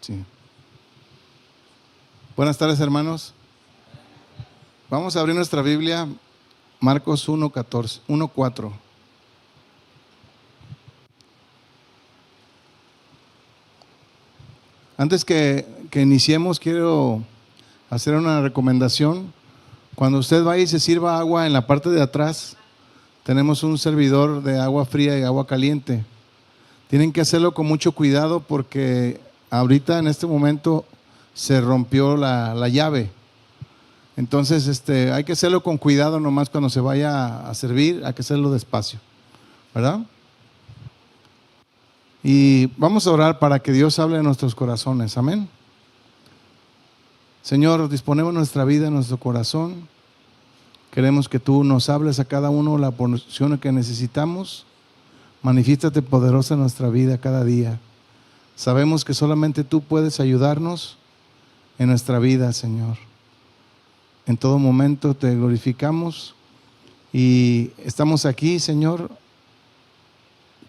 Sí. Buenas tardes, hermanos. Vamos a abrir nuestra Biblia, Marcos 1:4. Antes que iniciemos, quiero hacer una recomendación. Cuando usted vaya y se sirva agua, en la parte de atrás tenemos un servidor de agua fría y agua caliente. Tienen que hacerlo con mucho cuidado porque ahorita en este momento se rompió la llave. Entonces hay que hacerlo con cuidado nomás cuando se vaya a servir, hay que hacerlo despacio, ¿verdad? Y vamos a orar para que Dios hable en nuestros corazones, amén. Señor, disponemos nuestra vida, nuestro corazón. Queremos que tú nos hables a cada uno la porción que necesitamos. Manifiéstate poderosa en nuestra vida cada día. Sabemos que solamente tú puedes ayudarnos en nuestra vida, Señor. En todo momento te glorificamos y estamos aquí, Señor,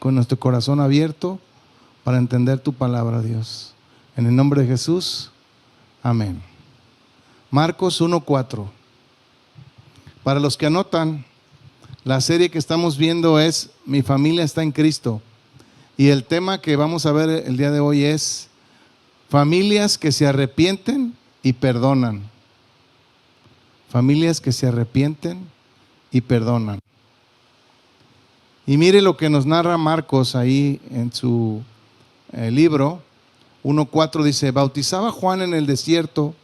con nuestro corazón abierto para entender tu palabra, Dios. En el nombre de Jesús, amén. Marcos 1:4. Para los que anotan, la serie que estamos viendo es Mi familia está en Cristo. Y el tema que vamos a ver el día de hoy es familias que se arrepienten y perdonan. Familias que se arrepienten y perdonan. Y mire lo que nos narra Marcos ahí en su libro 1:4, dice: bautizaba Juan en el desierto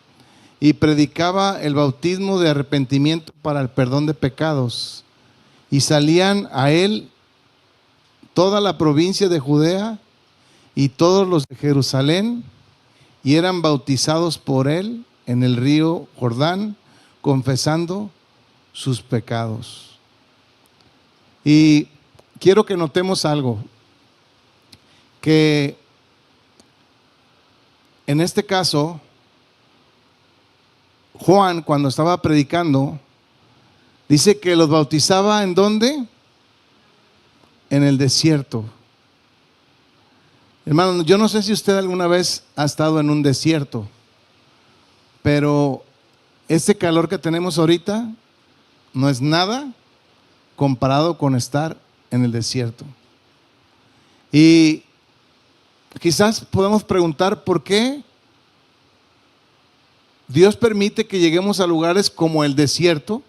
y predicaba el bautismo de arrepentimiento para el perdón de pecados. Y salían a él toda la provincia de Judea y todos los de Jerusalén, y eran bautizados por él en el río Jordán, confesando sus pecados. Y quiero que notemos algo, que en este caso, Juan, cuando estaba predicando, dice que los bautizaba ¿en dónde? En el desierto. Hermano, yo no sé si usted alguna vez ha estado en un desierto, pero este calor que tenemos ahorita no es nada comparado con estar en el desierto. Y quizás podemos preguntar por qué Dios permite que lleguemos a lugares como el desierto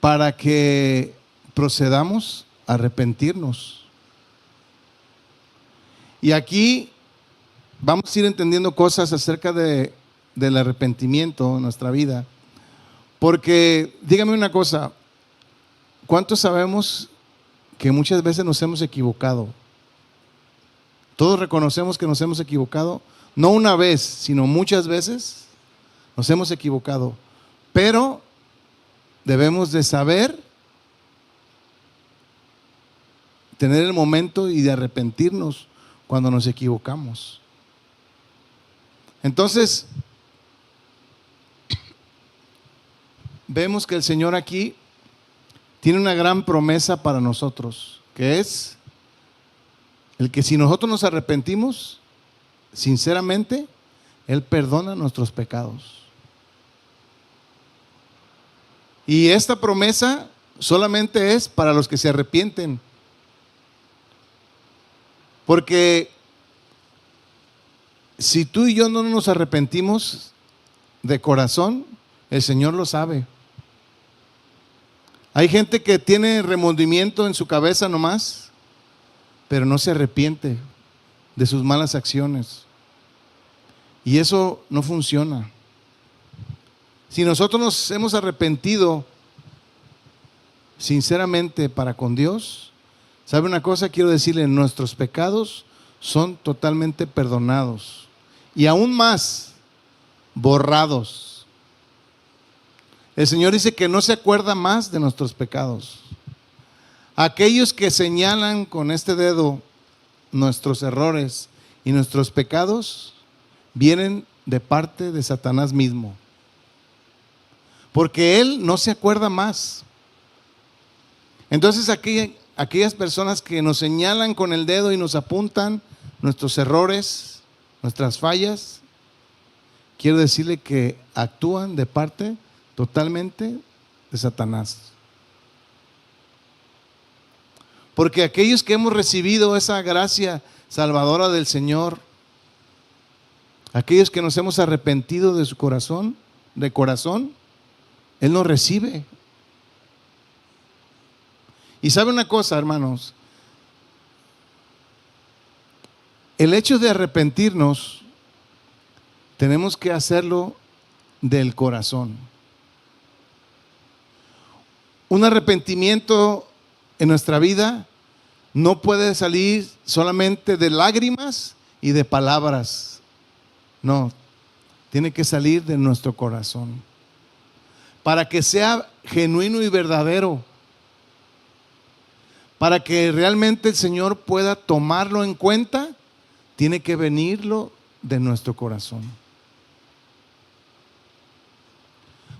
para que procedamos a arrepentirnos. Y aquí vamos a ir entendiendo cosas acerca del arrepentimiento en nuestra vida. Porque, dígame una cosa, ¿cuántos sabemos que muchas veces nos hemos equivocado? Todos reconocemos que nos hemos equivocado, no una vez, sino muchas veces nos hemos equivocado. Pero debemos de saber tener el momento y de arrepentirnos cuando nos equivocamos. Entonces, vemos que el Señor aquí tiene una gran promesa para nosotros, que es el que si nosotros nos arrepentimos sinceramente, Él perdona nuestros pecados. Y esta promesa solamente es para los que se arrepienten. Porque si tú y yo no nos arrepentimos de corazón, el Señor lo sabe. Hay gente que tiene remordimiento en su cabeza nomás, pero no se arrepiente de sus malas acciones. Y eso no funciona. Si nosotros nos hemos arrepentido sinceramente para con Dios, ¿sabe una cosa? Quiero decirle, nuestros pecados son totalmente perdonados y aún más borrados. El Señor dice que no se acuerda más de nuestros pecados. Aquellos que señalan con este dedo nuestros errores y nuestros pecados vienen de parte de Satanás mismo, porque él no se acuerda más. Entonces aquellas personas que nos señalan con el dedo y nos apuntan nuestros errores, nuestras fallas, quiero decirle que actúan de parte totalmente de Satanás. Porque aquellos que hemos recibido esa gracia salvadora del Señor, aquellos que nos hemos arrepentido de su corazón, de corazón, Él nos recibe. Y sabe una cosa, hermanos, el hecho de arrepentirnos, tenemos que hacerlo del corazón. Un arrepentimiento en nuestra vida no puede salir solamente de lágrimas y de palabras. No, tiene que salir de nuestro corazón. Para que sea genuino y verdadero. Para que realmente el Señor pueda tomarlo en cuenta, tiene que venirlo de nuestro corazón.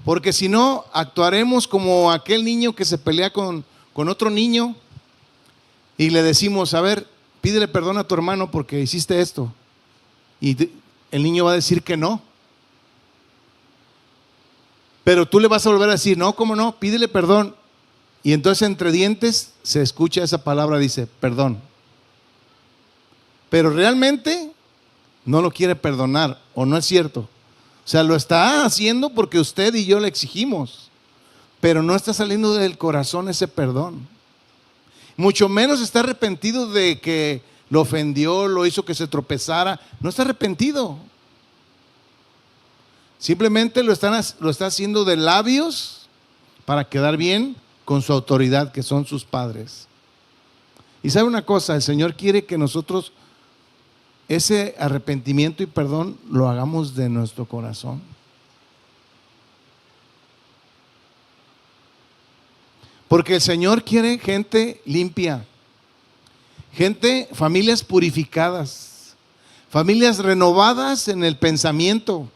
Porque si no, actuaremos como aquel niño que se pelea con otro niño y le decimos, a ver, pídele perdón a tu hermano porque hiciste esto. Y el niño va a decir que no. Pero tú le vas a volver a decir, no, ¿cómo no? Pídele perdón. Y entonces entre dientes se escucha esa palabra, dice, perdón. Pero realmente no lo quiere perdonar, ¿o no es cierto? O sea, lo está haciendo porque usted y yo le exigimos, pero no está saliendo del corazón ese perdón. Mucho menos está arrepentido de que lo ofendió, lo hizo que se tropezara. No está arrepentido. Simplemente lo está haciendo de labios para quedar bien con su autoridad, que son sus padres. Y sabe una cosa, el Señor quiere que nosotros ese arrepentimiento y perdón lo hagamos de nuestro corazón. Porque el Señor quiere gente limpia, familias purificadas, familias renovadas en el pensamiento,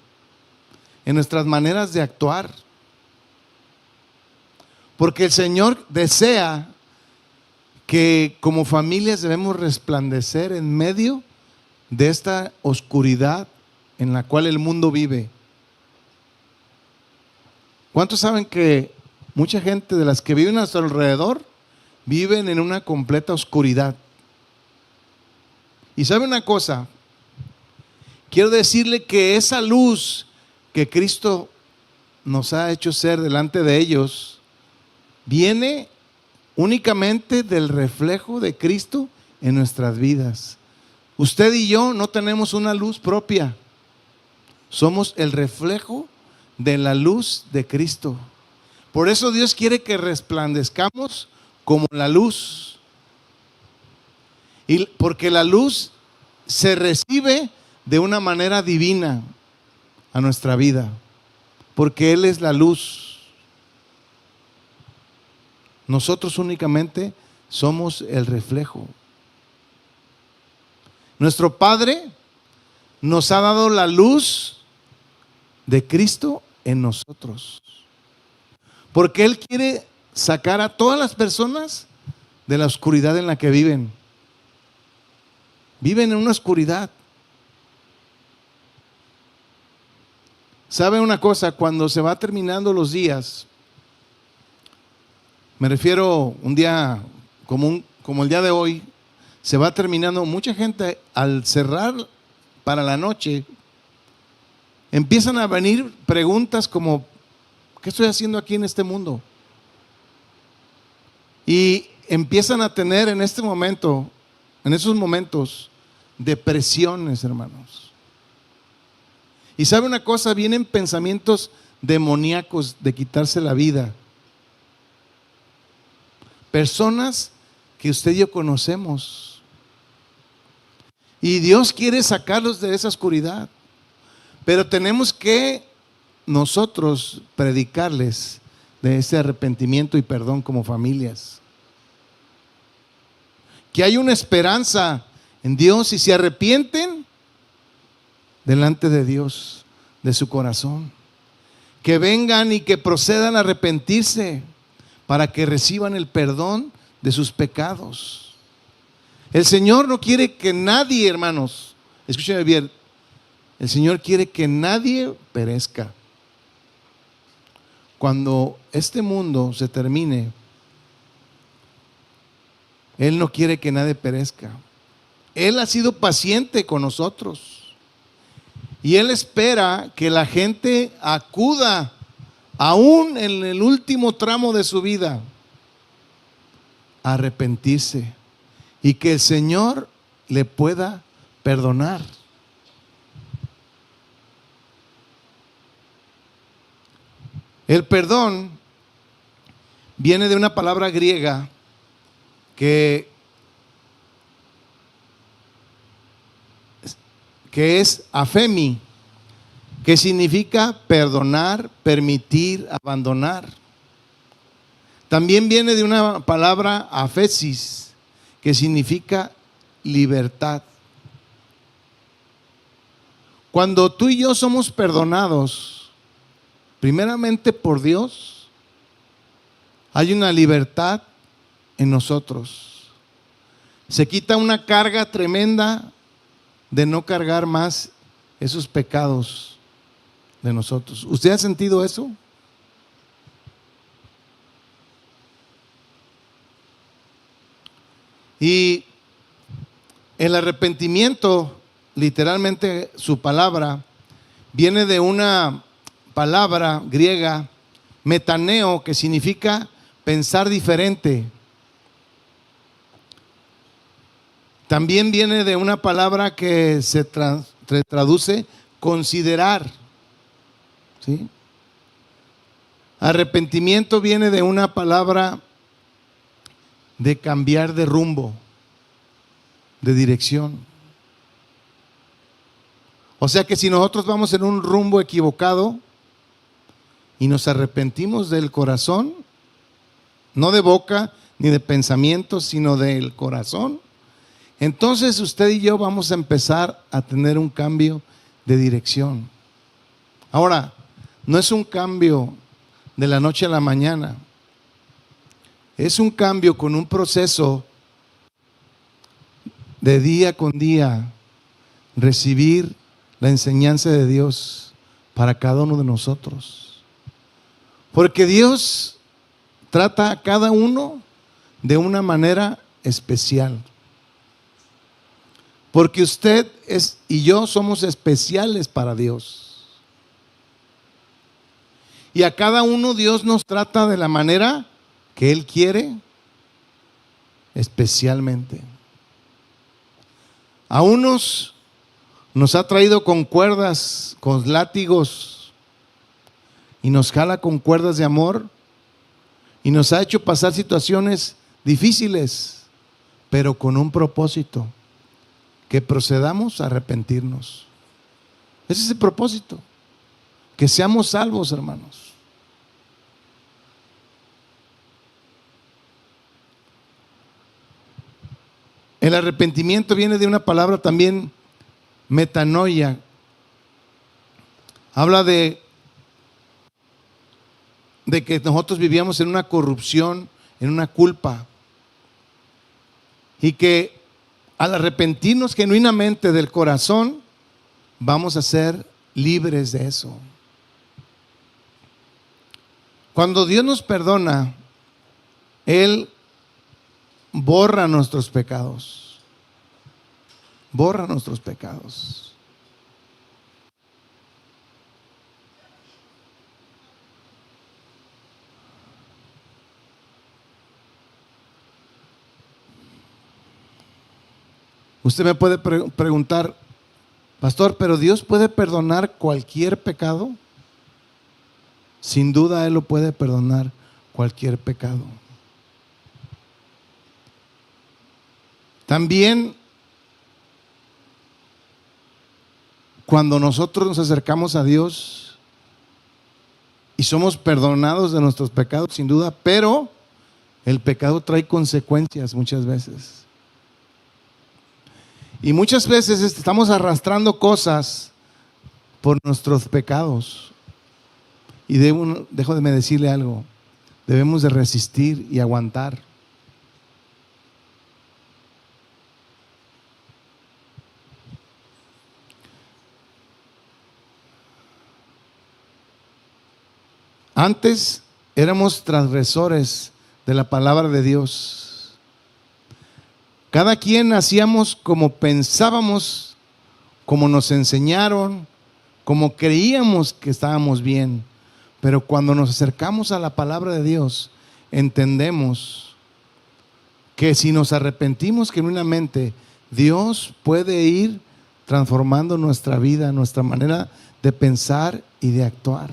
en nuestras maneras de actuar. Porque el Señor desea que como familias debemos resplandecer en medio de esta oscuridad en la cual el mundo vive. ¿Cuántos saben que mucha gente de las que viven a nuestro alrededor viven en una completa oscuridad? Y sabe una cosa, quiero decirle que esa luz que Cristo nos ha hecho ser delante de ellos viene únicamente del reflejo de Cristo en nuestras vidas. Usted y yo no tenemos una luz propia. Somos el reflejo de la luz de Cristo. Por eso Dios quiere que resplandezcamos como la luz. Y porque la luz se recibe de una manera divina a nuestra vida. Porque Él es la luz. Nosotros únicamente somos el reflejo. Nuestro Padre nos ha dado la luz de Cristo en nosotros. Porque Él quiere sacar a todas las personas de la oscuridad en la que viven. Viven en una oscuridad. ¿Sabe una cosa? Cuando se va terminando los días, me refiero un día como el día de hoy, se va terminando, mucha gente al cerrar para la noche, empiezan a venir preguntas como, ¿qué estoy haciendo aquí en este mundo? Y empiezan a tener en esos momentos, depresiones, hermanos. Y sabe una cosa, vienen pensamientos demoníacos de quitarse la vida. Personas que usted y yo conocemos. Y Dios quiere sacarlos de esa oscuridad. Pero tenemos que nosotros predicarles de ese arrepentimiento y perdón como familias. Que hay una esperanza en Dios y se arrepienten delante de Dios, de su corazón. Que vengan y que procedan a arrepentirse para que reciban el perdón de sus pecados. El Señor no quiere que nadie, hermanos, escúcheme bien, El Señor quiere que nadie perezca. Cuando este mundo se termine, Él no quiere que nadie perezca. Él ha sido paciente con nosotros. Y Él espera que la gente acuda, aún en el último tramo de su vida, a arrepentirse. Y que el Señor le pueda perdonar. El perdón viene de una palabra griega que es afemi, que significa perdonar, permitir, abandonar. También viene de una palabra afesis, que significa libertad. Cuando tú y yo somos perdonados, primeramente por Dios, hay una libertad en nosotros. Se quita una carga tremenda de no cargar más esos pecados de nosotros. ¿Usted ha sentido eso? Y el arrepentimiento, literalmente su palabra, viene de una palabra griega, metaneo, que significa pensar diferente. También viene de una palabra que se traduce considerar. ¿Sí? Arrepentimiento viene de una palabra de cambiar de rumbo, de dirección. O sea que si nosotros vamos en un rumbo equivocado y nos arrepentimos del corazón, no de boca ni de pensamientos, sino del corazón, entonces usted y yo vamos a empezar a tener un cambio de dirección. Ahora, no es un cambio de la noche a la mañana. Es un cambio con un proceso de día con día, recibir la enseñanza de Dios para cada uno de nosotros. Porque Dios trata a cada uno de una manera especial. Porque usted y yo somos especiales para Dios. Y a cada uno Dios nos trata de la manera que Él quiere, especialmente. A unos nos ha traído con cuerdas, con látigos, y nos jala con cuerdas de amor, y nos ha hecho pasar situaciones difíciles, pero con un propósito: que procedamos a arrepentirnos. Ese es el propósito, que seamos salvos, hermanos. El arrepentimiento viene de una palabra también, metanoia. Habla de que nosotros vivíamos en una corrupción, en una culpa, y que al arrepentirnos genuinamente del corazón, vamos a ser libres de eso. Cuando Dios nos perdona, Él borra nuestros pecados. Borra nuestros pecados. Usted me puede preguntar, pastor, ¿pero Dios puede perdonar cualquier pecado? Sin duda Él lo puede perdonar, cualquier pecado. También, cuando nosotros nos acercamos a Dios y somos perdonados de nuestros pecados, sin duda, pero el pecado trae consecuencias muchas veces. Y muchas veces estamos arrastrando cosas por nuestros pecados. Y déjame decirle algo: debemos de resistir y aguantar. Antes éramos transgresores de la palabra de Dios. Cada quien hacíamos como pensábamos, como nos enseñaron, como creíamos que estábamos bien. Pero cuando nos acercamos a la palabra de Dios, entendemos que si nos arrepentimos genuinamente, Dios puede ir transformando nuestra vida, nuestra manera de pensar y de actuar.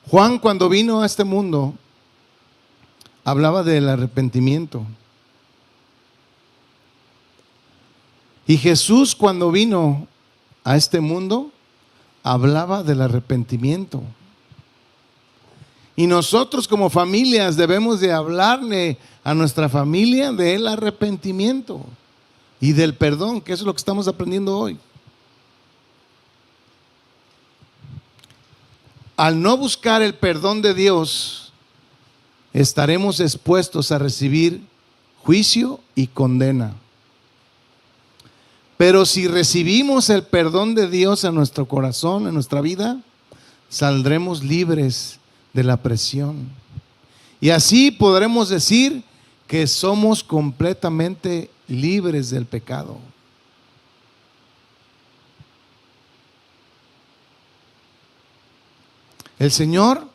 Juan, cuando vino a este mundo, hablaba del arrepentimiento. Y Jesús, cuando vino a este mundo, hablaba del arrepentimiento. Y nosotros como familias debemos de hablarle a nuestra familia del arrepentimiento y del perdón, que eso es lo que estamos aprendiendo hoy. Al no buscar el perdón de Dios, estaremos expuestos a recibir juicio y condena. Pero si recibimos el perdón de Dios en nuestro corazón, en nuestra vida, saldremos libres de la presión. Y así podremos decir que somos completamente libres del pecado. El Señor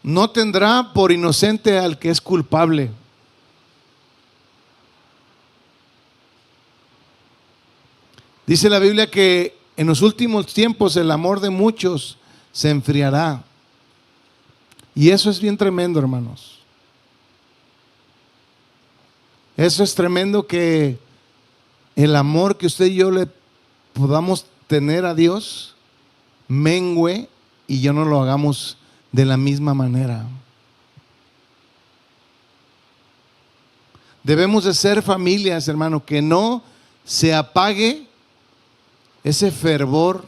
no tendrá por inocente al que es culpable. Dice la Biblia que en los últimos tiempos el amor de muchos se enfriará. Y eso es bien tremendo, hermanos. Eso es tremendo, que el amor que usted y yo le podamos tener a Dios mengüe y ya no lo hagamos de la misma manera. Debemos de ser familias, hermano, que no se apague ese fervor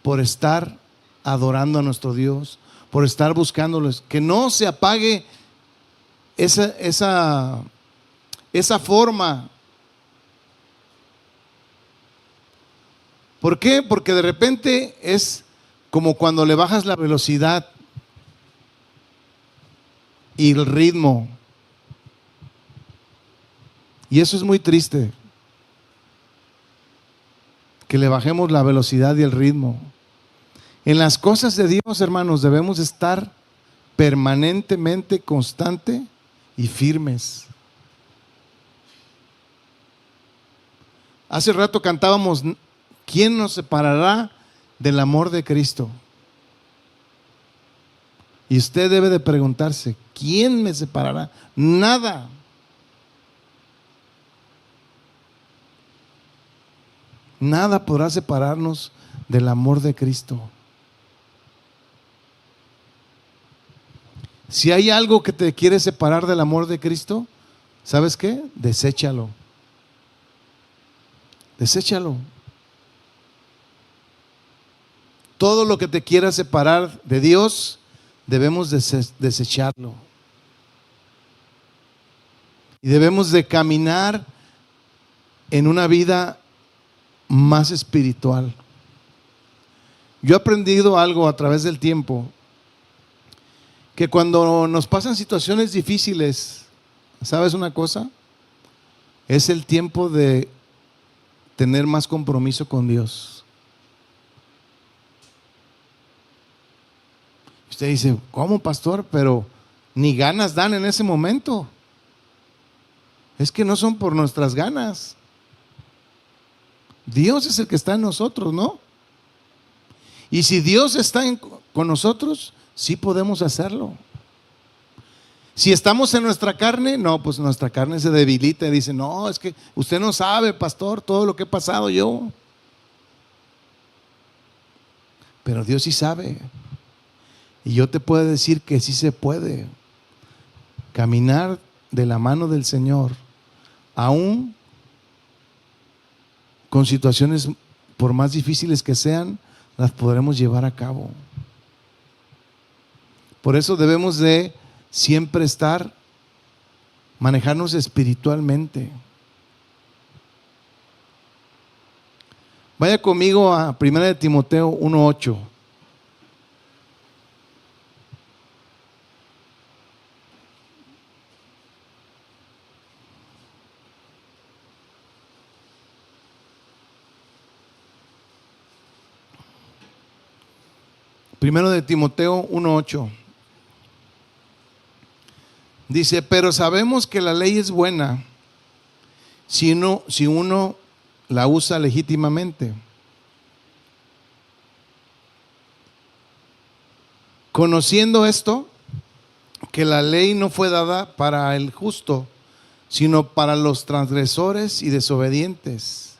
por estar adorando a nuestro Dios, por estar buscándolos, que no se apague esa forma. ¿Por qué? Porque de repente es como cuando le bajas la velocidad y el ritmo. Y eso es muy triste, que le bajemos la velocidad y el ritmo. En las cosas de Dios, hermanos, debemos estar permanentemente constante y firmes. Hace rato cantábamos: ¿quién nos separará del amor de Cristo? Y usted debe de preguntarse: ¿quién me separará? Nada. Nada podrá separarnos del amor de Cristo. Si hay algo que te quiere separar del amor de Cristo, ¿sabes qué? Deséchalo. Deséchalo. Todo lo que te quiera separar de Dios, debemos desecharlo. Y debemos de caminar en una vida más espiritual. Yo he aprendido algo a través del tiempo, que cuando nos pasan situaciones difíciles, ¿sabes una cosa? Es el tiempo de tener más compromiso con Dios. Usted dice: ¿cómo, pastor? Pero ni ganas dan en ese momento. Es que no son por nuestras ganas. Dios es el que está en nosotros, ¿no? Y si Dios está con nosotros, sí podemos hacerlo. Si estamos en nuestra carne, no, pues nuestra carne se debilita y dice: no, es que usted no sabe, pastor, todo lo que he pasado yo. Pero Dios sí sabe. Y yo te puedo decir que sí se puede caminar de la mano del Señor, aún con situaciones, por más difíciles que sean, las podremos llevar a cabo. Por eso debemos de siempre manejarnos espiritualmente. Vaya conmigo a 1 Timoteo 1:8. Primero de Timoteo 1:8. Dice, pero sabemos que la ley es buena si uno la usa legítimamente. Conociendo esto, que la ley no fue dada para el justo, sino para los transgresores y desobedientes,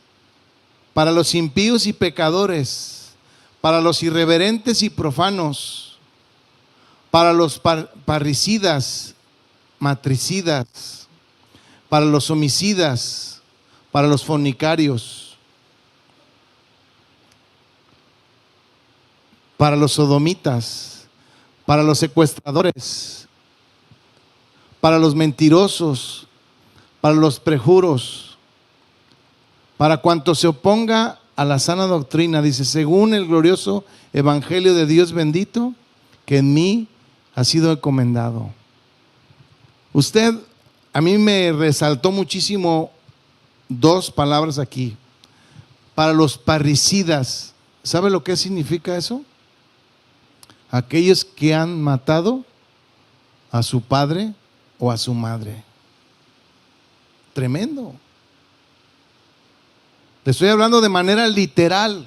para los impíos y pecadores, para los irreverentes y profanos, para los parricidas, matricidas, para los homicidas, para los fornicarios, para los sodomitas, para los secuestradores, para los mentirosos, para los prejuros, para cuanto se oponga a la sana doctrina, dice, según el glorioso evangelio de Dios bendito, que en mí ha sido encomendado. Usted, a mí me resaltó muchísimo dos palabras aquí. Para los parricidas, ¿sabe lo que significa eso? Aquellos que han matado a su padre o a su madre. Tremendo. Le estoy hablando de manera literal.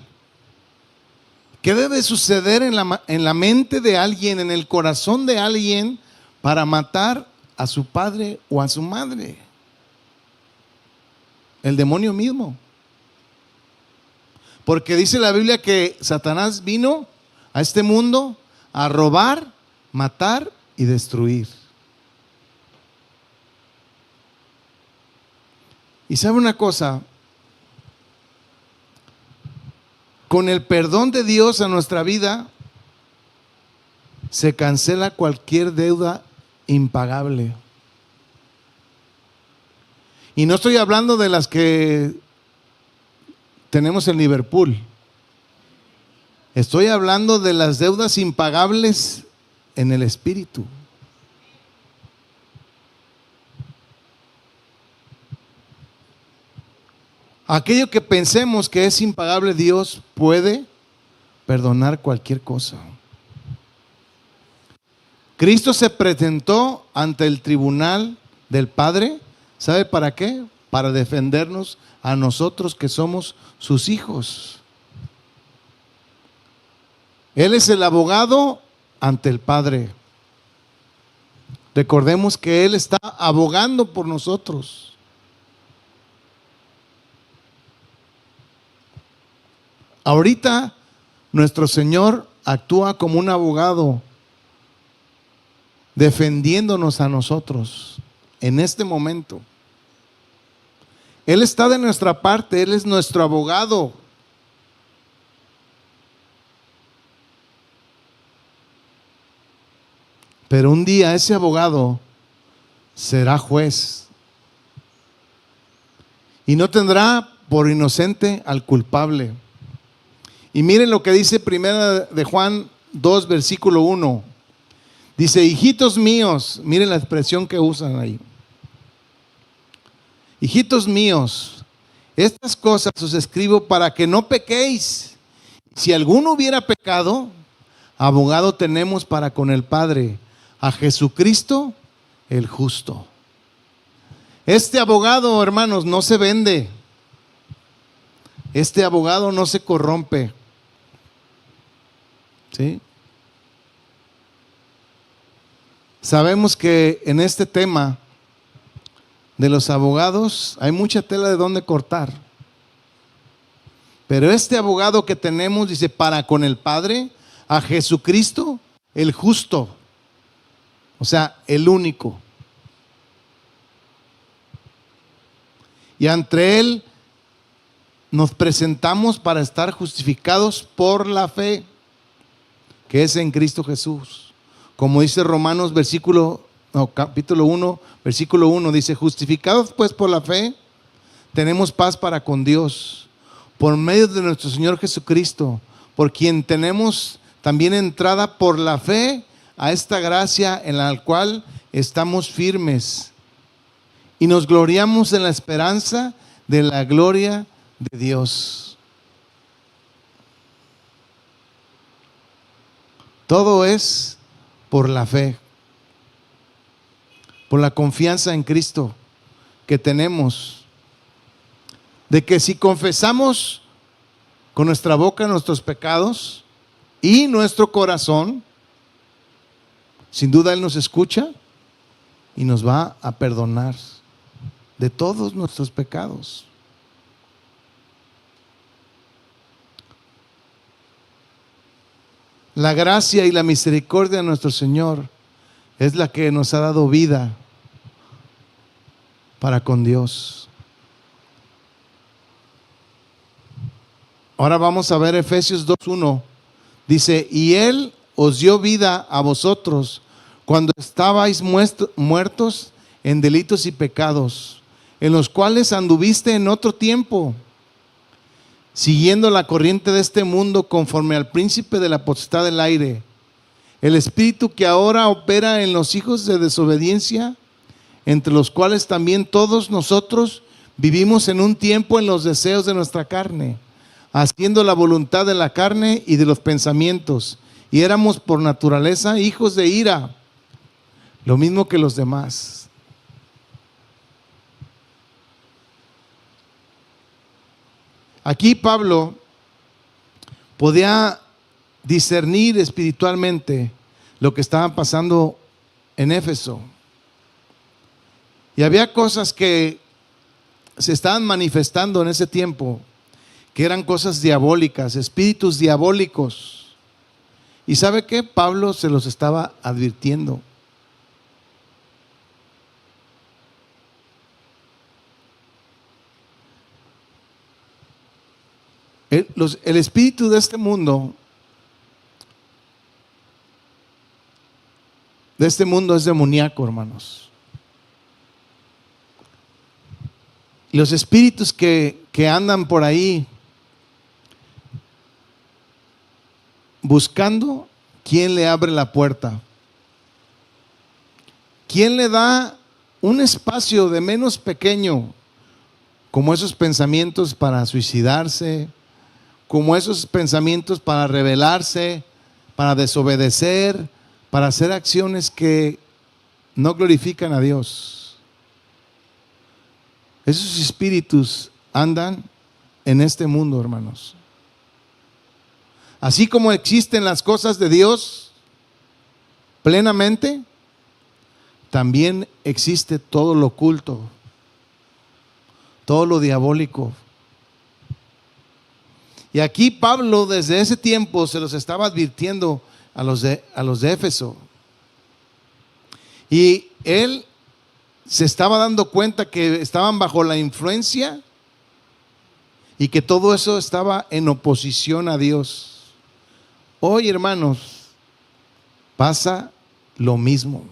¿Qué debe suceder en la mente de alguien, en el corazón de alguien, para matar a su padre o a su madre? El demonio mismo. Porque dice la Biblia que Satanás vino a este mundo a robar, matar y destruir. Y sabe una cosa, con el perdón de Dios a nuestra vida, se cancela cualquier deuda impagable. Y no estoy hablando de las que tenemos en Liverpool. Estoy hablando de las deudas impagables en el espíritu. Aquello que pensemos que es impagable, Dios puede perdonar cualquier cosa. Cristo se presentó ante el tribunal del Padre, ¿sabe para qué? Para defendernos a nosotros que somos sus hijos. Él es el abogado ante el Padre. Recordemos que Él está abogando por nosotros. Ahorita nuestro Señor actúa como un abogado defendiéndonos a nosotros en este momento. Él está de nuestra parte, Él es nuestro abogado. Pero un día ese abogado será juez y no tendrá por inocente al culpable. Y miren lo que dice primera de Juan 2, versículo 1. Dice, hijitos míos, miren la expresión que usan ahí. Hijitos míos, estas cosas os escribo para que no pequéis. Si alguno hubiera pecado, abogado tenemos para con el Padre, a Jesucristo el justo. Este abogado, hermanos, no se vende. Este abogado no se corrompe. ¿Sí? Sabemos que en este tema de los abogados hay mucha tela de dónde cortar. Pero este abogado que tenemos dice para con el Padre, a Jesucristo el justo. O sea, el único. Y ante Él nos presentamos para estar justificados por la fe que es en Cristo Jesús. Como dice Romanos capítulo 1, versículo 1, dice, justificados pues por la fe, tenemos paz para con Dios, por medio de nuestro Señor Jesucristo, por quien tenemos también entrada por la fe a esta gracia en la cual estamos firmes y nos gloriamos en la esperanza de la gloria de Dios. Todo es por la fe, por la confianza en Cristo que tenemos, de que si confesamos con nuestra boca nuestros pecados y nuestro corazón, sin duda Él nos escucha y nos va a perdonar de todos nuestros pecados. La gracia y la misericordia de nuestro Señor es la que nos ha dado vida para con Dios. Ahora vamos a ver Efesios 2:1. Dice: y Él os dio vida a vosotros cuando estabais muertos en delitos y pecados, en los cuales anduviste en otro tiempo, siguiendo la corriente de este mundo, conforme al príncipe de la potestad del aire, el espíritu que ahora opera en los hijos de desobediencia, entre los cuales también todos nosotros vivimos en un tiempo en los deseos de nuestra carne, haciendo la voluntad de la carne y de los pensamientos, y éramos por naturaleza hijos de ira, lo mismo que los demás. Aquí Pablo podía discernir espiritualmente lo que estaba pasando en Éfeso. Y había cosas que se estaban manifestando en ese tiempo, que eran cosas diabólicas, espíritus diabólicos. ¿Y sabe qué? Pablo se los estaba advirtiendo. El espíritu de este mundo es demoníaco, hermanos. Los espíritus que andan por ahí buscando quién le abre la puerta, quién le da un espacio de menos pequeño, como esos pensamientos para suicidarse, como esos pensamientos para rebelarse, para desobedecer, para hacer acciones que no glorifican a Dios. Esos espíritus andan en este mundo, hermanos. Así como existen las cosas de Dios plenamente, también existe todo lo oculto, todo lo diabólico. Y aquí Pablo desde ese tiempo se los estaba advirtiendo a los de Éfeso. Y él se estaba dando cuenta que estaban bajo la influencia y que todo eso estaba en oposición a Dios. Hoy, hermanos, pasa lo mismo.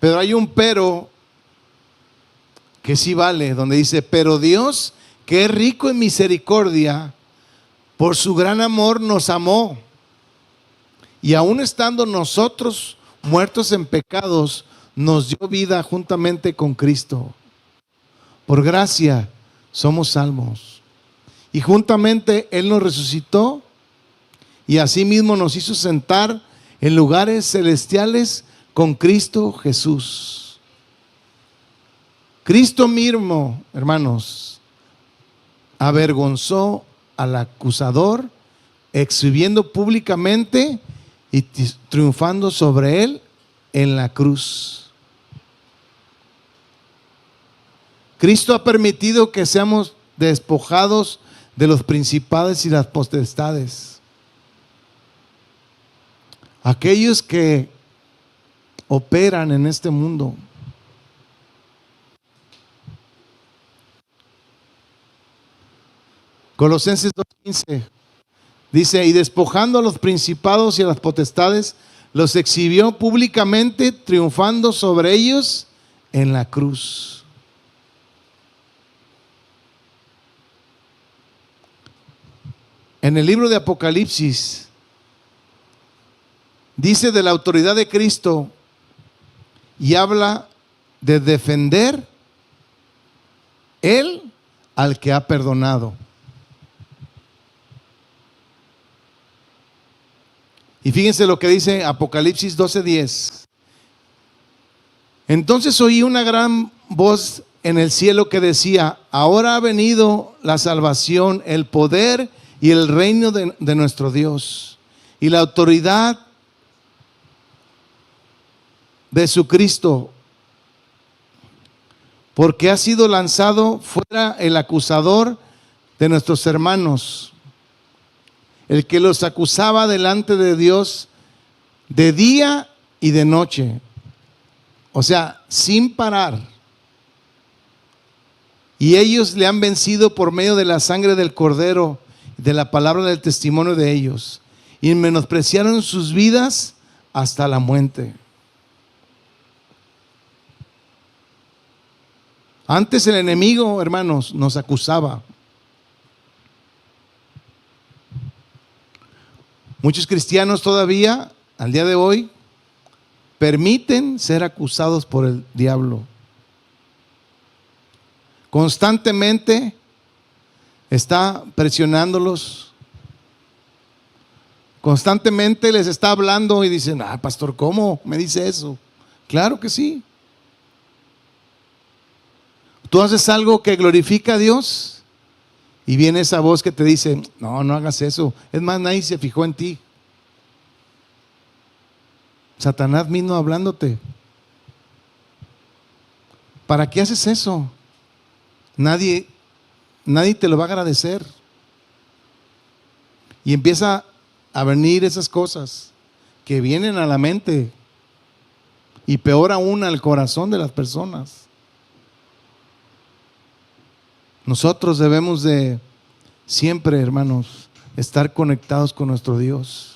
Pero hay un pero que sí vale, donde dice: pero Dios, que es rico en misericordia, por su gran amor nos amó, y aun estando nosotros muertos en pecados, nos dio vida juntamente con Cristo. Por gracia somos salvos, y juntamente Él nos resucitó, y asimismo nos hizo sentar en lugares celestiales con Cristo Jesús. Cristo mismo, hermanos, avergonzó al acusador, exhibiendo públicamente y triunfando sobre él en la cruz. Cristo ha permitido que seamos despojados de los principados y las potestades. Aquellos que operan en este mundo. Colosenses 2:15 dice: y despojando a los principados y a las potestades, los exhibió públicamente, triunfando sobre ellos en la cruz. En el libro de Apocalipsis dice de la autoridad de Cristo y habla de defender Él al que ha perdonado. Y fíjense lo que dice Apocalipsis 12:10. Entonces oí una gran voz en el cielo que decía: ahora ha venido la salvación, el poder y el reino de nuestro Dios, y la autoridad de su Cristo, porque ha sido lanzado fuera el acusador de nuestros hermanos, el que los acusaba delante de Dios de día y de noche. O sea, sin parar. Y ellos le han vencido por medio de la sangre del Cordero, de la palabra del testimonio de ellos, y menospreciaron sus vidas hasta la muerte. Antes el enemigo, hermanos, nos acusaba. Muchos cristianos todavía, al día de hoy, permiten ser acusados por el diablo. Constantemente está presionándolos. Constantemente les está hablando y dicen: pastor, ¿cómo me dice eso? Claro que sí. Tú haces algo que glorifica a Dios y viene esa voz que te dice: no, no hagas eso. Es más, nadie se fijó en ti. Satanás mismo hablándote. ¿Para qué haces eso? Nadie te lo va a agradecer. Y empieza a venir esas cosas que vienen a la mente y peor aún al corazón de las personas. Nosotros debemos de siempre, hermanos, estar conectados con nuestro Dios.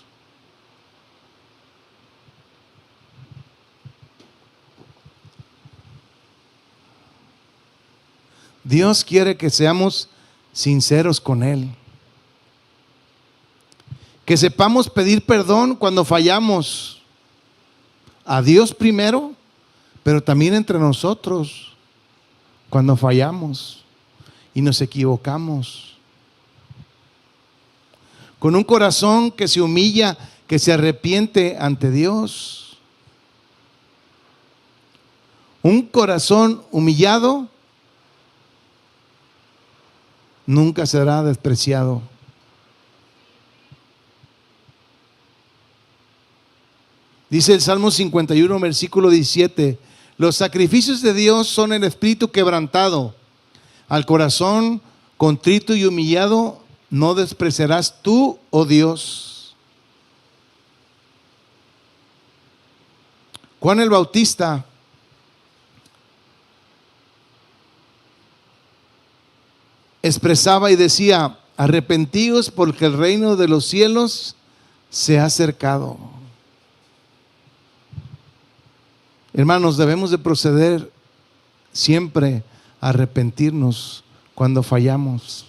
Dios quiere que seamos sinceros con Él. Que sepamos pedir perdón cuando fallamos. A Dios primero, pero también entre nosotros cuando fallamos y nos equivocamos. Con un corazón que se humilla, que se arrepiente ante Dios. Un corazón humillado nunca será despreciado. Dice el Salmo 51, versículo 17: los sacrificios de Dios son el espíritu quebrantado. Al corazón contrito y humillado no despreciarás tú, oh Dios. Juan el Bautista expresaba y decía: arrepentíos porque el reino de los cielos se ha acercado. Hermanos, debemos de proceder siempre a arrepentirnos cuando fallamos.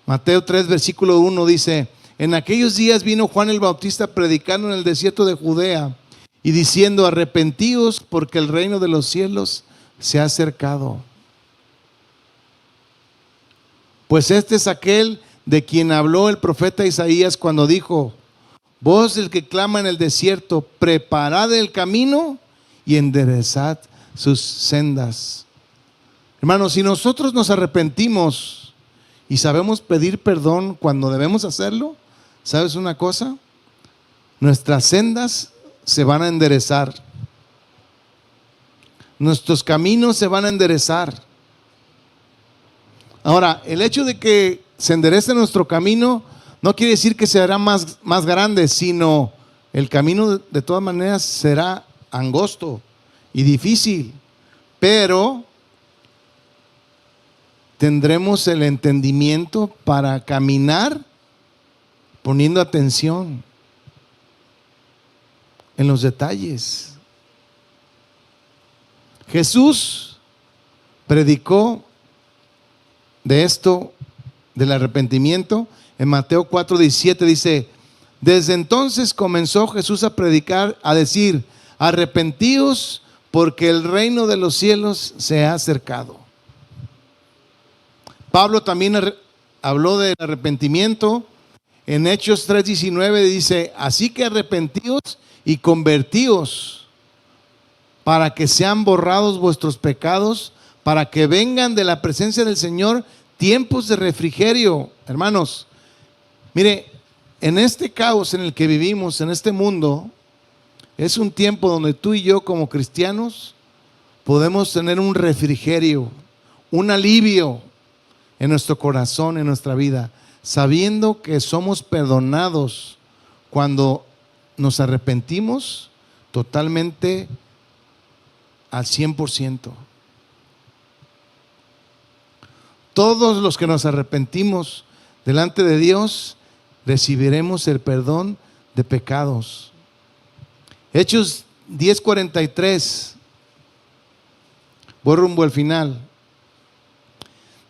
Mateo 3, versículo 1 dice: en aquellos días vino Juan el Bautista predicando en el desierto de Judea y diciendo: arrepentíos porque el reino de los cielos se ha acercado. Pues este es aquel de quien habló el profeta Isaías cuando dijo: voz del que clama en el desierto, preparad el camino y enderezad sus sendas. Hermanos, si nosotros nos arrepentimos y sabemos pedir perdón cuando debemos hacerlo, ¿sabes una cosa? Nuestras sendas se van a enderezar. Nuestros caminos se van a enderezar. Ahora, el hecho de que se enderece nuestro camino no quiere decir que será más grande, sino el camino de todas maneras será angosto y difícil, pero tendremos el entendimiento para caminar poniendo atención en los detalles. Jesús predicó de esto, del arrepentimiento. En Mateo 4:17 dice: desde entonces comenzó Jesús a predicar, a decir: arrepentíos porque el reino de los cielos se ha acercado. Pablo también habló del arrepentimiento. En Hechos 3:19 dice: así que arrepentíos y convertíos para que sean borrados vuestros pecados, para que vengan de la presencia del Señor tiempos de refrigerio. Hermanos, mire, en este caos en el que vivimos, en este mundo, es un tiempo donde tú y yo como cristianos podemos tener un refrigerio, un alivio en nuestro corazón, en nuestra vida, sabiendo que somos perdonados cuando nos arrepentimos totalmente al 100%. Todos los que nos arrepentimos delante de Dios recibiremos el perdón de pecados. Hechos 10:43, voy rumbo al final.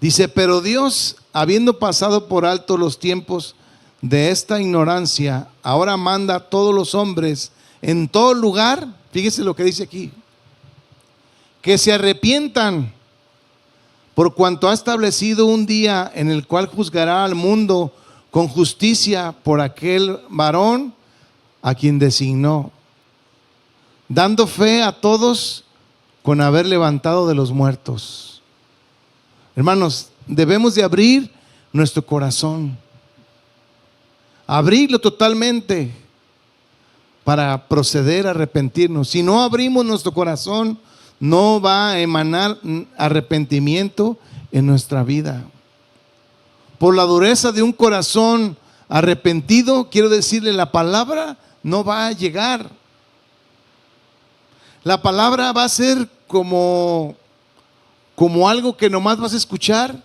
Dice: pero Dios, habiendo pasado por alto los tiempos de esta ignorancia, ahora manda a todos los hombres en todo lugar, fíjese lo que dice aquí, que se arrepientan, por cuanto ha establecido un día en el cual juzgará al mundo con justicia por aquel varón a quien designó, dando fe a todos con haber levantado de los muertos. Hermanos, debemos de abrir nuestro corazón, abrirlo totalmente para proceder a arrepentirnos. Si no abrimos nuestro corazón, no va a emanar arrepentimiento en nuestra vida. Por la dureza de un corazón arrepentido, quiero decirle, la palabra no va a llegar. La palabra va a ser como algo que nomás vas a escuchar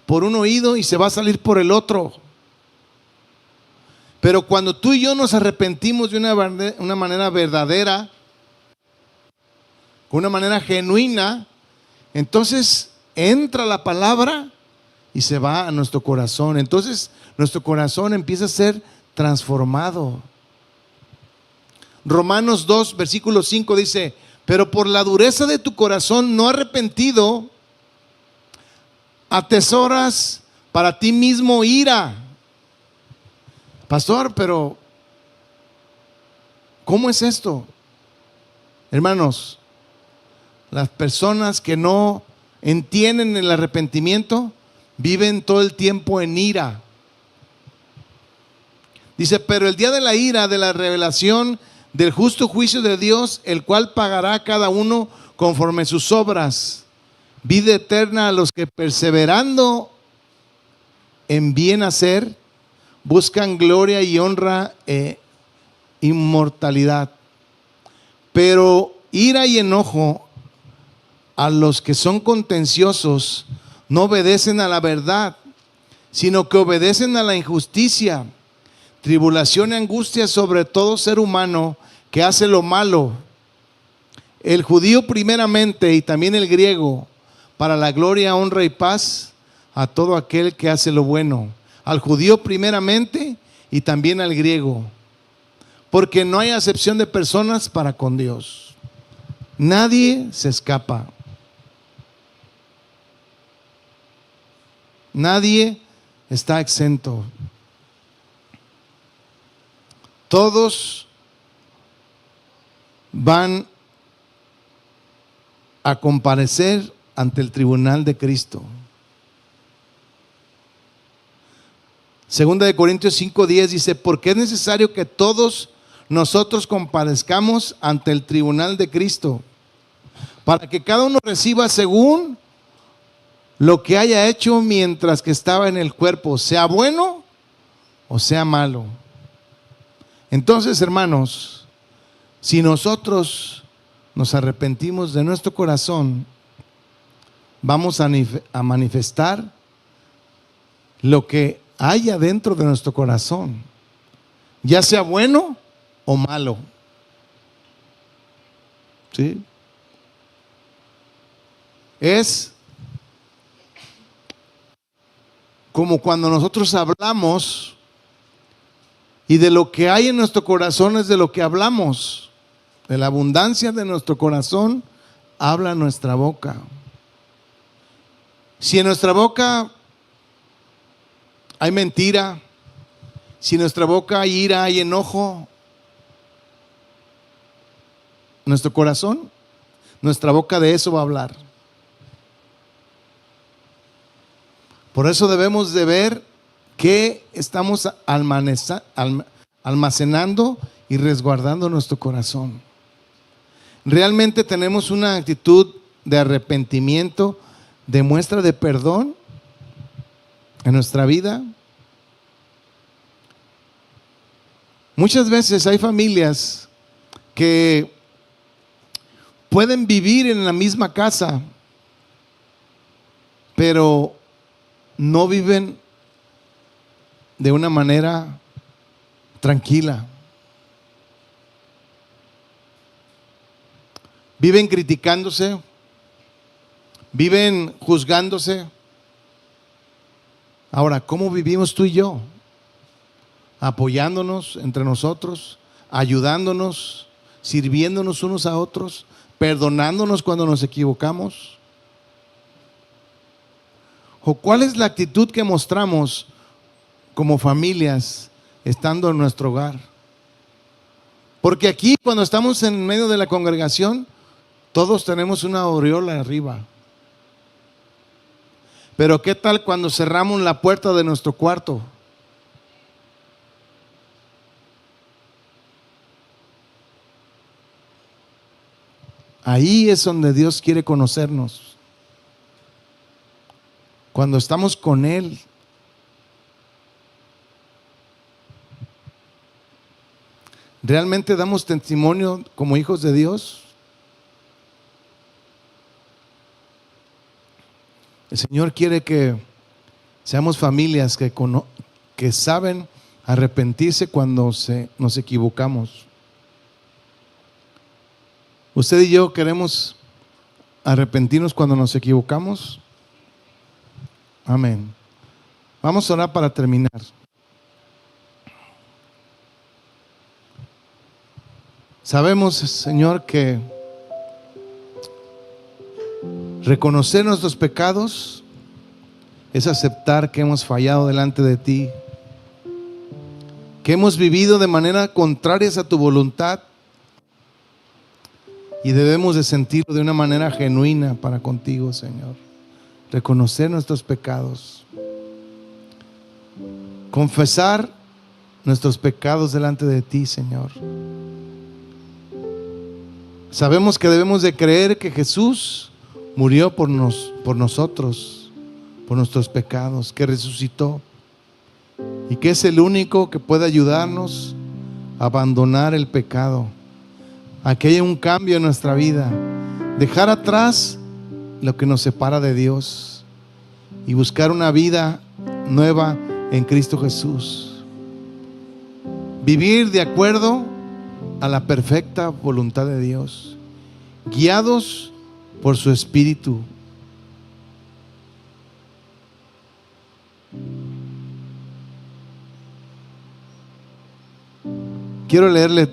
por un oído y se va a salir por el otro. Pero cuando tú y yo nos arrepentimos de una manera verdadera, con una manera genuina, entonces entra la palabra y se va a nuestro corazón. Entonces nuestro corazón empieza a ser transformado. Romanos 2, versículo 5 dice: pero por la dureza de tu corazón no arrepentido, atesoras para ti mismo ira. Pastor, pero ¿cómo es esto? Hermanos, las personas que no entienden el arrepentimiento viven todo el tiempo en ira. Dice: pero el día de la ira, de la revelación del justo juicio de Dios, el cual pagará a cada uno conforme sus obras, vida eterna a los que perseverando en bien hacer buscan gloria y honra e inmortalidad. Pero ira y enojo a los que son contenciosos no obedecen a la verdad, sino que obedecen a la injusticia. Tribulación y angustia sobre todo ser humano que hace lo malo, el judío primeramente y también el griego, para la gloria, honra y paz a todo aquel que hace lo bueno, al judío primeramente y también al griego, porque no hay acepción de personas para con Dios. Nadie se escapa. Nadie está exento. Todos van a comparecer ante el tribunal de Cristo. Segunda de Corintios 5:10 dice: porque es necesario que todos nosotros comparezcamos ante el tribunal de Cristo, para que cada uno reciba según lo que haya hecho mientras que estaba en el cuerpo, sea bueno o sea malo. Entonces, hermanos, si nosotros nos arrepentimos de nuestro corazón, vamos a manifestar lo que haya dentro de nuestro corazón, ya sea bueno o malo. ¿Sí? Es como cuando nosotros hablamos, y de lo que hay en nuestro corazón es de lo que hablamos. De la abundancia de nuestro corazón habla nuestra boca. Si en nuestra boca hay mentira, si en nuestra boca hay ira, hay enojo, nuestro corazón, nuestra boca de eso va a hablar. Por eso debemos de ver qué estamos almacenando y resguardando nuestro corazón. ¿Realmente tenemos una actitud de arrepentimiento, de muestra de perdón en nuestra vida? Muchas veces hay familias que pueden vivir en la misma casa, pero no viven de una manera tranquila. Viven criticándose, viven juzgándose. Ahora, ¿cómo vivimos tú y yo? Apoyándonos entre nosotros, ayudándonos, sirviéndonos unos a otros, perdonándonos cuando nos equivocamos. ¿O cuál es la actitud que mostramos como familias estando en nuestro hogar? Porque aquí, cuando estamos en medio de la congregación, todos tenemos una aureola arriba. Pero ¿qué tal cuando cerramos la puerta de nuestro cuarto? Ahí es donde Dios quiere conocernos. Cuando estamos con Él. ¿Realmente damos testimonio como hijos de Dios? El Señor quiere que seamos familias que saben arrepentirse cuando nos equivocamos. ¿Usted y yo queremos arrepentirnos cuando nos equivocamos? Amén. Vamos a orar para terminar. Sabemos, Señor, que reconocer nuestros pecados es aceptar que hemos fallado delante de ti, que hemos vivido de manera contraria a tu voluntad y debemos de sentirlo de una manera genuina para contigo, Señor. Reconocer nuestros pecados, confesar nuestros pecados delante de ti, Señor. Sabemos que debemos de creer que Jesús murió por nosotros, por nuestros pecados, que resucitó y que es el único que puede ayudarnos a abandonar el pecado, a que haya un cambio en nuestra vida, dejar atrás lo que nos separa de Dios y buscar una vida nueva en Cristo Jesús. Vivir de acuerdo a la perfecta voluntad de Dios, guiados por su Espíritu. Quiero leerle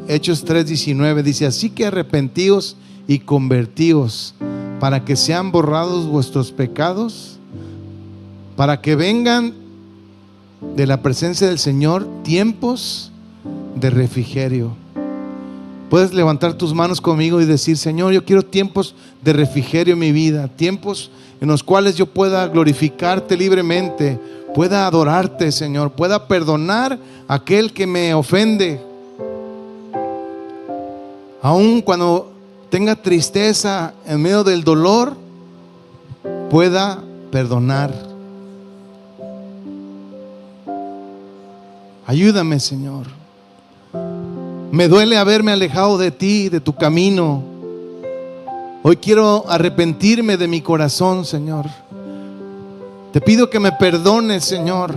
Hechos 3:19. Dice: así que arrepentíos y convertíos, para que sean borrados vuestros pecados, para que vengan de la presencia del Señor tiempos de refrigerio. Puedes levantar tus manos conmigo y decir: Señor, yo quiero tiempos de refrigerio en mi vida, tiempos en los cuales yo pueda glorificarte libremente, pueda adorarte, Señor, pueda perdonar a aquel que me ofende, aun cuando tenga tristeza en medio del dolor, pueda perdonar. Ayúdame, Señor. Me duele haberme alejado de ti, de tu camino. Hoy quiero arrepentirme de mi corazón, Señor. Te pido que me perdones, Señor.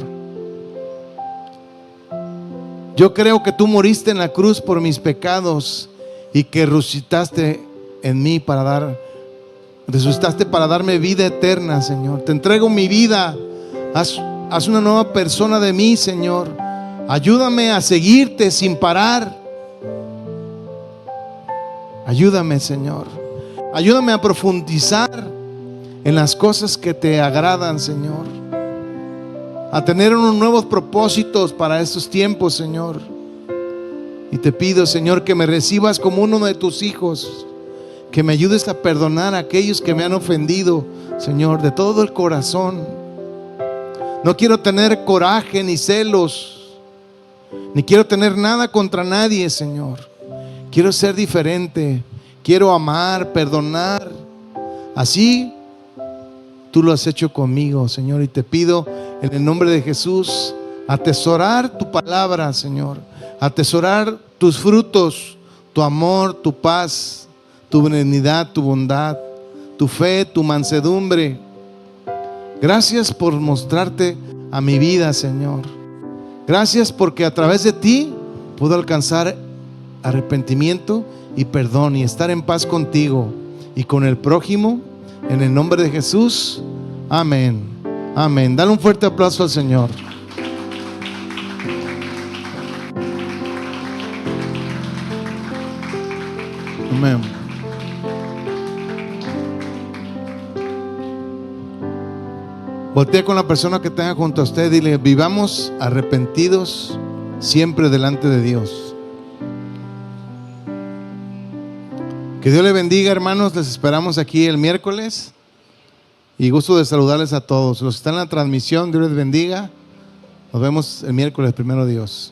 Yo creo que tú moriste en la cruz por mis pecados y que resucitaste en mí resucitaste para darme vida eterna, Señor. Te entrego mi vida. Haz una nueva persona de mí, Señor. Ayúdame a seguirte sin parar. Ayúdame, Señor. Ayúdame a profundizar en las cosas que te agradan, Señor. a tener unos nuevos propósitos para estos tiempos, Señor. Y te pido, Señor, que me recibas como uno de tus hijos, que me ayudes a perdonar a aquellos que me han ofendido, Señor, de todo el corazón. No quiero tener coraje ni celos, ni quiero tener nada contra nadie, Señor. Quiero ser diferente, quiero amar, perdonar. Así tú lo has hecho conmigo, Señor, y te pido en el nombre de Jesús atesorar tu palabra, Señor, atesorar tus frutos, tu amor, tu paz, tu benignidad, tu bondad, tu fe, tu mansedumbre. Gracias por mostrarte a mi vida, Señor. Gracias porque a través de ti puedo alcanzar arrepentimiento y perdón y estar en paz contigo y con el prójimo. En el nombre de Jesús, amén. Amén. Dale un fuerte aplauso al Señor. Amén. Voltea con la persona que tenga junto a usted y dile: vivamos arrepentidos siempre delante de Dios. Que Dios le bendiga, hermanos. Les esperamos aquí el miércoles. Y gusto de saludarles a todos. Los que están en la transmisión, Dios les bendiga. Nos vemos el miércoles, primero Dios.